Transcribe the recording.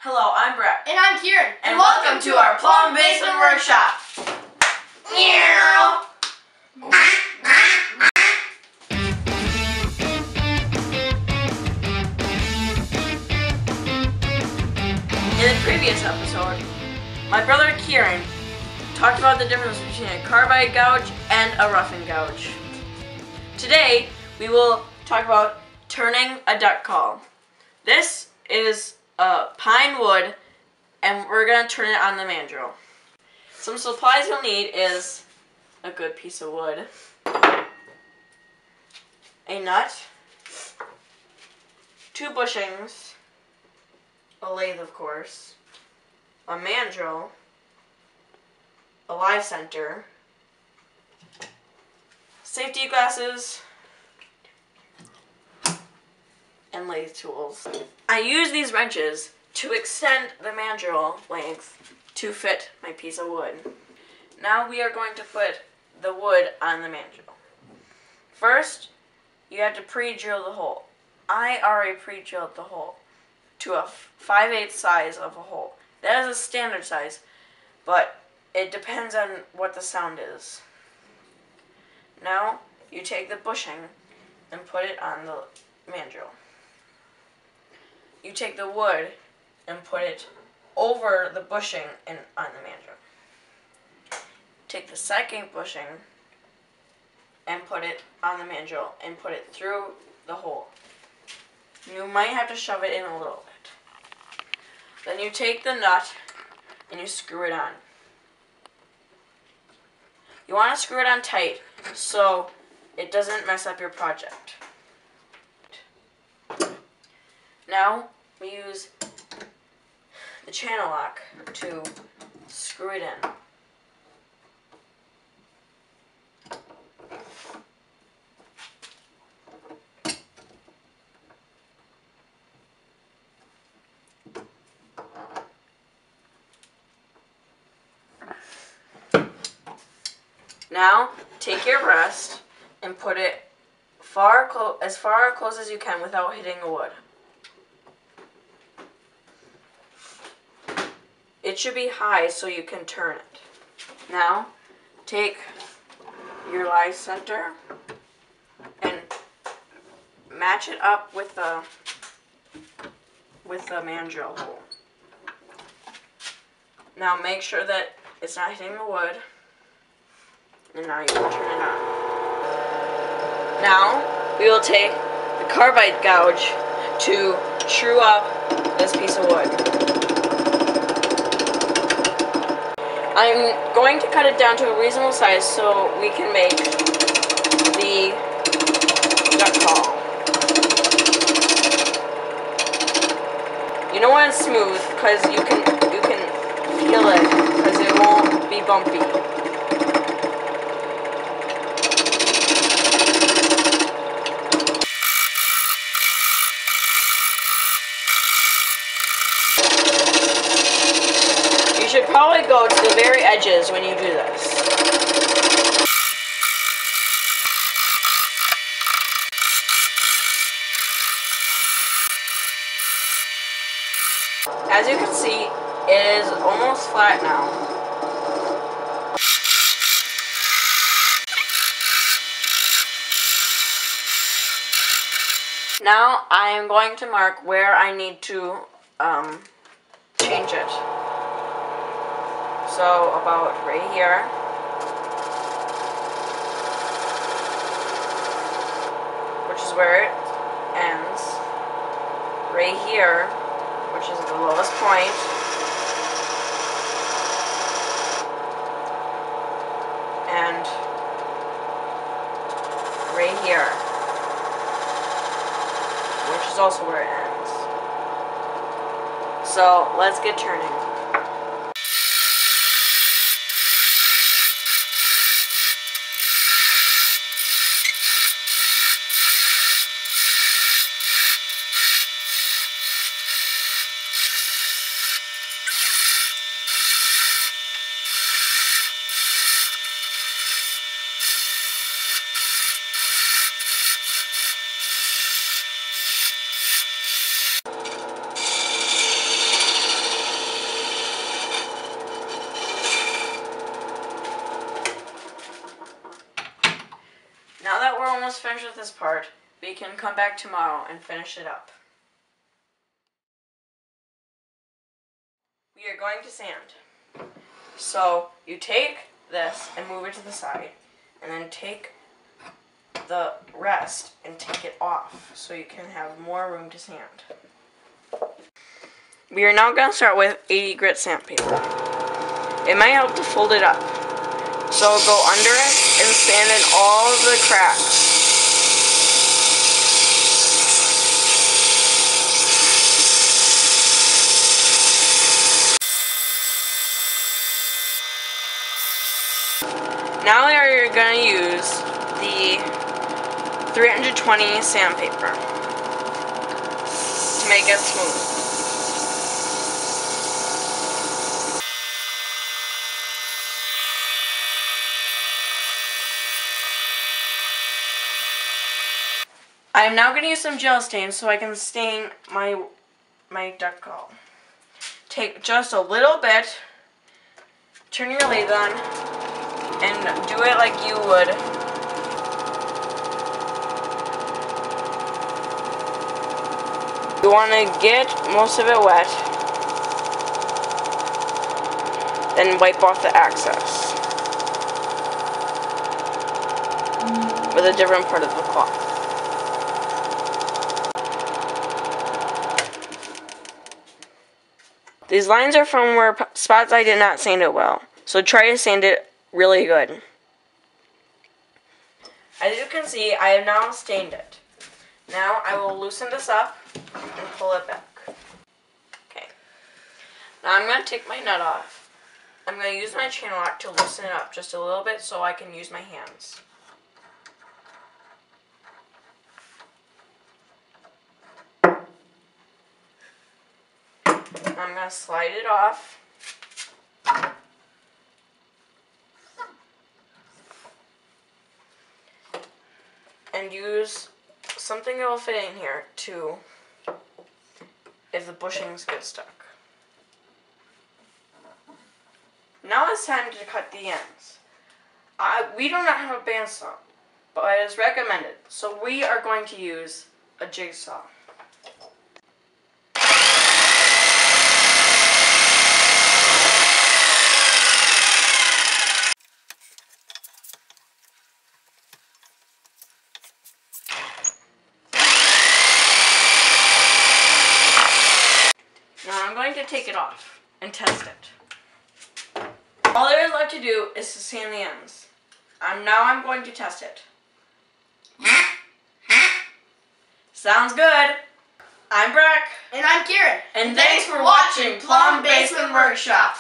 Hello, I'm Breck. And I'm Kieran. And welcome to our Plum Basement Workshop. Meow. In the previous episode, my brother Kieran talked about the difference between a carbide gouge and a roughen gouge. Today, we will talk about turning a duck call. This is pine wood, and we're going to turn it on the mandrel. Some supplies you'll need is a good piece of wood, a nut, 2 bushings, a lathe of course, a mandrel, a live center, safety glasses, and lathe tools. I use these wrenches to extend the mandrel length to fit my piece of wood. Now we are going to put the wood on the mandrel. First, you have to pre-drill the hole. I already pre-drilled the hole to a 5/8 size of a hole. That is a standard size, but it depends on what the sound is. Now, you take the bushing and put it on the mandrel. You take the wood and put it over the bushing and on the mandrel. Take the second bushing and put it on the mandrel and put it through the hole. You might have to shove it in a little bit. Then you take the nut and you screw it on. You want to screw it on tight so it doesn't mess up your project. Now we use the channel lock to screw it in. Now take your breast and put it as far close as you can without hitting the wood. It should be high so you can turn it. Now, take your live center and match it up with the mandrel hole. Now make sure that it's not hitting the wood, and now you can turn it on. Now, we will take the carbide gouge to true up this piece of wood. I'm going to cut it down to a reasonable size so we can make the duck call. You don't want it smooth because you can feel it because it won't be bumpy. You should probably go to the very edges when you do this. As you can see, it is almost flat now. Now I am going to mark where I need to change it. So about right here. Which is where it ends. Right here, which is the lowest point. And right here, which is also where it ends. So let's get turning. almost finished with this part. We can come back tomorrow and finish it up. We are going to sand. So you take this and move it to the side, and then take the rest and take it off so you can have more room to sand. We are now going to start with 80 grit sandpaper. It might help to fold it up. So go under it and sand in all of the cracks. Now we are going to use the 320 sandpaper to make it smooth. I am now going to use some gel stain so I can stain my decal. Take just a little bit, turn your lathe on, and do it like you would. You want to get most of it wet, then wipe off the excess with a different part of the cloth. These lines are from where spots I did not sand it well, so try to sand it really good. As you can see, I have now stained it. Now I will loosen this up and pull it back. Okay. Now I'm going to take my nut off. I'm going to use my chain lock to loosen it up just a little bit so I can use my hands. I'm going to slide it off. And use something that will fit in here to, if the bushings get stuck. Now it's time to cut the ends. We do not have a bandsaw, but it is recommended, so we are going to use a jigsaw. Now I'm going to take it off and test it. All there is left to do is to sand the ends. Now I'm going to test it. Sounds good. I'm Breck. And I'm Kieran. And thanks for watching Plum Basement Workshop.